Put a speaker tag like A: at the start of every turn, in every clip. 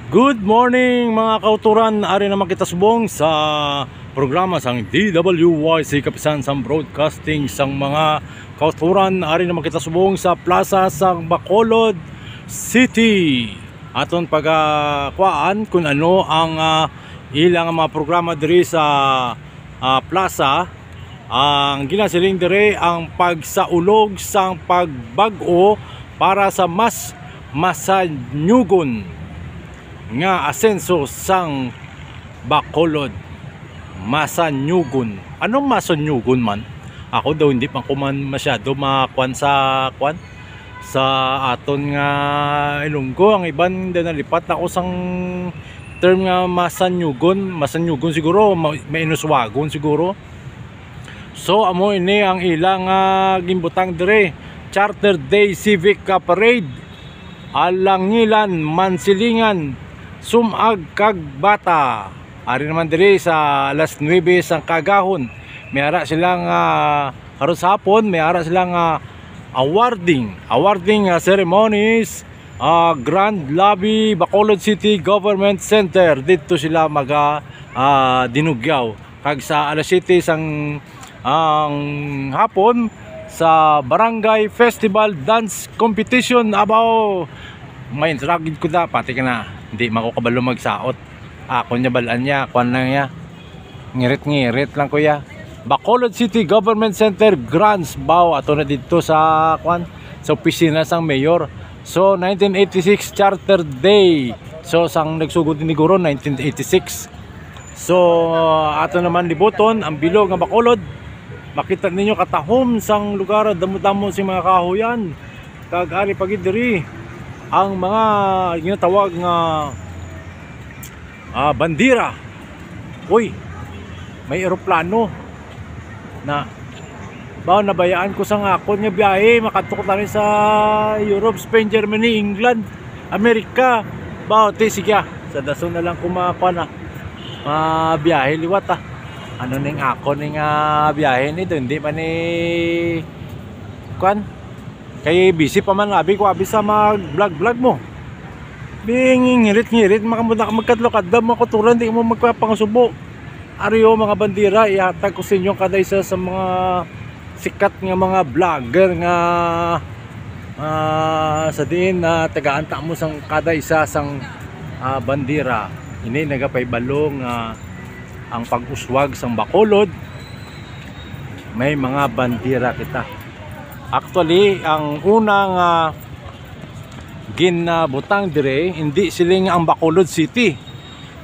A: Good morning mga kauturan, ari naman kita subong sa programa sang DWYC Kapisan sang broadcasting sang mga kauturan. Ari naman kita subong sa plaza sang Bacolod City. Aton pagkuan kung ano ang ilang mga programa diri sa plaza. Ang ginasiling diri ang pagsaulog sang pagbag-o para sa mas masanyugon nga asenso sang Bacolod. Masanyugon. Anong masanyugon man? Ako daw hindi pa kuman masyado makuan sa aton nga Ilonggo. Ang iban din nalipat ako sang term nga masanyugon. Masanyugon siguro, mainuswagon siguro. So amo ini ang ilang gimbutang dire. Charter Day Civic Parade, Alangilan, Mansilingan, Sumag kag bata. Ari naman diri sa alas 9 sang kagahon. May ara silang karon sa hapon, may ara silang awarding ceremonies. Grand Lobby, Bacolod City Government Center. Dito sila dinugyaw. Kag sa alas 7 sang ang hapon sa Barangay Festival Dance Competition. Abaw, may intragid ko na pati ka na hindi makukabalo magsaot. Ako niya balaan niya, kuan lang niya, ngirit lang kuya. Bacolod City Government Center grants baw ato na dito sa kuan sa opisina sang mayor. So 1986 Charter Day. So sang nagsugod ni Guro 1986. So ato naman libuton ang bilog nga Bacolod. Makita ninyo katahom sang lugar, damo-damo si mga kahoyan. Kag ari pagid diri ang mga ginatawag nga bandira. Uy, may eroplano na bawo nabayaan ko sa ngakon nga biyahe makatok na rin sa Europe, Spain, Germany, England, Amerika. Bawo ti sige sa dason na lang kumakuha na biyahe liwat ano ning ako ning biyahe nito hindi pa ni kuan kay busy pa man abi ko abi sa mag vlog mo bing ngirit makamunta ka magkadlokad mo kuturan di mo magpapangsubo ariyo mga bandira ihatag ko sa inyo kada isa sa mga sikat nga mga vlogger nga sa diin na tagaanta mo sang kada isa sang bandira ini nagapaybalong ang pag-uswag sang Bacolod. May mga bandira kita. Actually, ang unang ginbutang dire, hindi siling ang Bacolod City.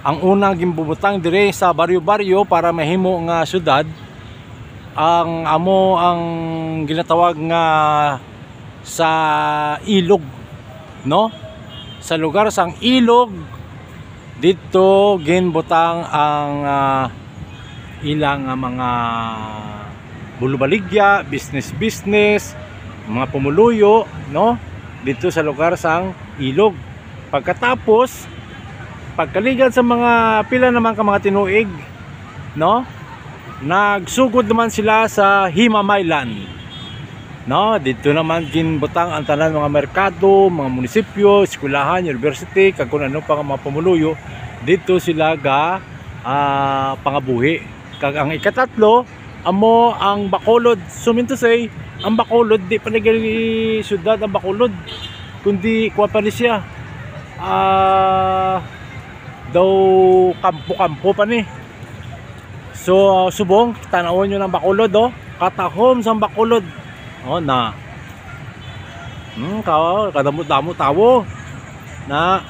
A: Ang unang ginbutang dire sa baryo-baryo para mahimo nga syudad. Ang amo ang ginatawag nga sa ilog, no? Sa lugar sang ilog dito ginbutang ang ilang mga bulubaligya, business, mga pumuluyo, no? Dito sa lugar sang ilog. Pagkatapos, pagkaligan sa mga pila naman ka mga tinuig, no? Nagsugod naman sila sa Himamaylan. No, dito naman ginbutang ang tanan mga merkado, mga munisipyo, eskwelahan, university, kag kun ano pa mga pamuluyo. Dito sila pangabuhi. Kag ang ikatatlo, amo ang Bacolod. Suminto say, ang Bacolod di pa nagali syudad ang Bacolod, kundi kuha pa ni siya. Daw kampo-kampo pa ni. So subong tanawon nyo ng Bacolod katahom sa Bacolod. Na kadamot-damot tawo na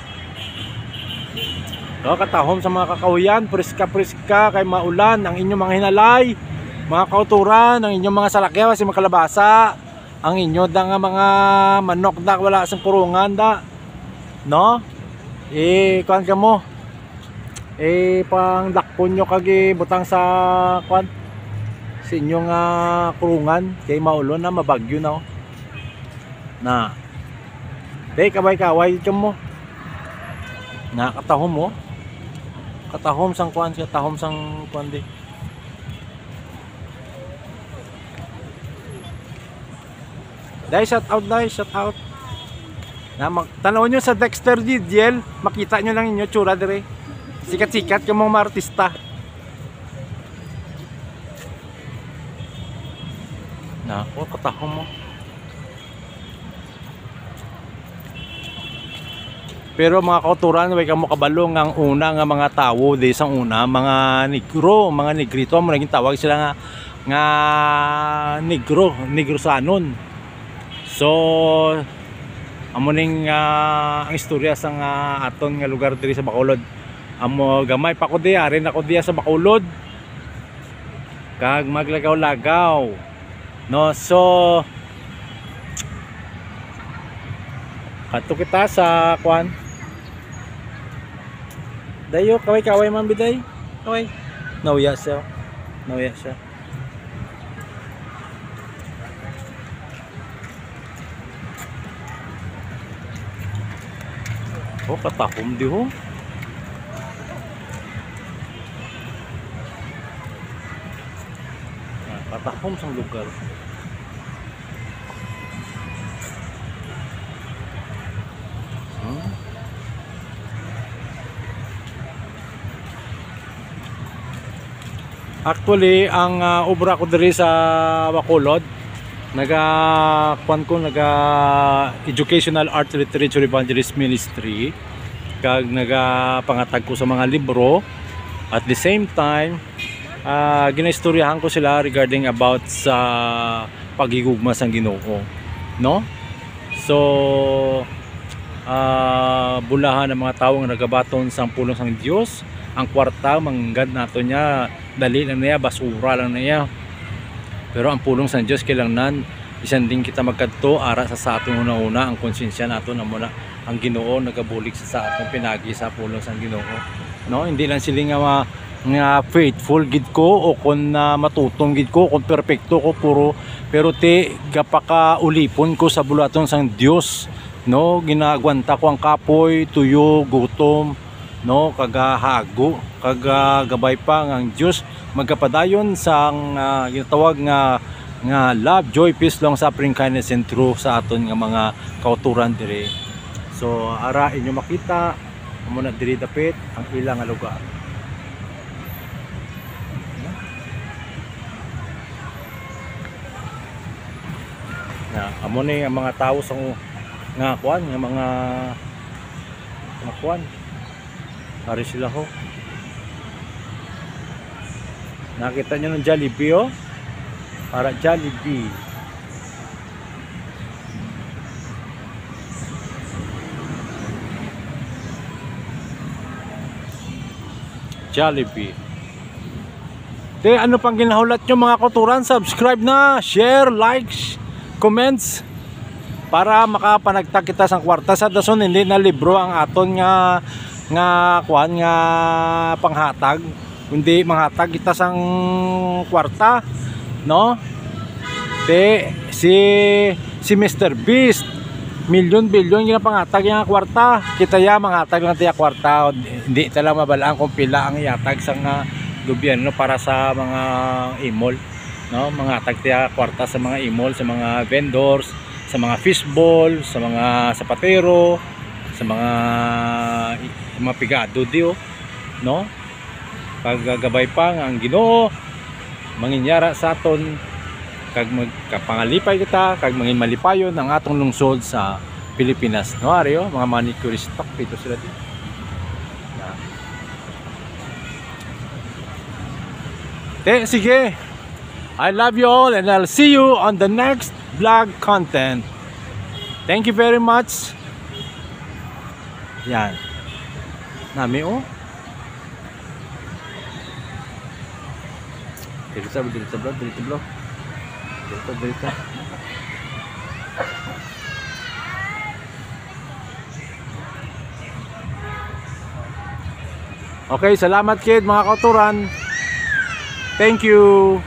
A: katahom sa mga kakahuyan, priska kay maulan ang inyong mga hinalay, mga kauturan, ang inyong mga salakyaw si makalabasa, ang inyo nga mga manok da wala sa kurungan da, no? Kuan ka mo pang dakpon nyo kagi butang sa kuan sa inyong kurungan kay maulon na mabagyo na day kaway ka mo na katahom sang kuan di day shout out Tanaw nyo sa Dexter Didiel, makita nyo lang inyo tsura dire. Sikat-sikat yung mga artista. Nako, katahom mo. Pero mga kauturan, way kamo kabalo ang una nga mga tawo di sang una, mga negro, mga negrito mo naging tawag sila nga negrosanon. So amo ning ang istorya sa aton nga lugar diri sa Bacolod. Amo gamay pa ko diya, rin ako diya sa Bacolod. Kag maglagaw-lagaw. No, so kato kita sa kwan. Dayo kaway man biday. Kaway. Nauya siya. Oh, katahom di ho. Katahom sang lugar. Actually, ang obra ko diri sa Bacolod, naga Educational Art Literature Evangelist Ministry, kag naga pangatag ko sa mga libro. At the same time, ginaistoryahan ko sila regarding about sa paghigugma sang Ginoo, no? So bulahan ng mga tawo nga nagabaton sa pulong sang Dios, ang kwarta manggad nato niya, dali lang niya, basura lang niya. Pero ang pulong sa Dios kailangan isan din kita magkadto ara sa aton una-una ang konsensya nato na muna ang Ginoo nagabulig sa aton pinagi sa pulong sang Ginoo, no? Hindi lang sila nga faithful gid ko o kun matutong gid ko kun perpekto ko puro, pero te gapaka ulipon ko sa bulaton sang Dios, no? Ginagwanta ko ang kapoy, tuyo, gutom, no? Kagahago, kagabay pa ang Dios magkapadayon sang ginatawag nga love, joy, peace, long suffering, kindness and truth sa aton nga mga kauturan dire. So ara inyo makita amo na diri dapit ang ilang nga lugar. Amo ni ang mga tao sa nga kuan, nga mga kuan. Ari sila ho. Nakita nyo ng Jollibee, oh? Para Jollibee. Jollibee. De, ano pang ginahulat nyo mga kauturan? Subscribe na, share, likes, comments para makapanagtag kita sa kwarta sa dason. Hindi na libro ang aton nga kuan nga panghatag, kundi manghatag kita sang kwarta, no? Te si Mr. Beast milyon-bilyon gina panghatag nga kwarta, kita ya manghatag lang tiya kwarta. Hindi tala mabalaan kung pila ang iatag sang gobyerno para sa mga imol, no? Manghatag tiya kwarta sa mga imol, sa mga vendors, sa mga fishball, sa mga sapatero, sa mga pigado diyo, no? Paggagabay pa ang Ginoo manginyara sa aton, kag magkapangalipay kita, kag mangin malipayon ang atong lungsod sa Pilipinas, no? Ariyo mga manicurist stock dito sila dito. Sige, I love you all and I'll see you on the next vlog content. Thank you very much. Yan. Nami, oh. Dirita bro. Dirita. Okay, salamat kid mga kauturan. Thank you.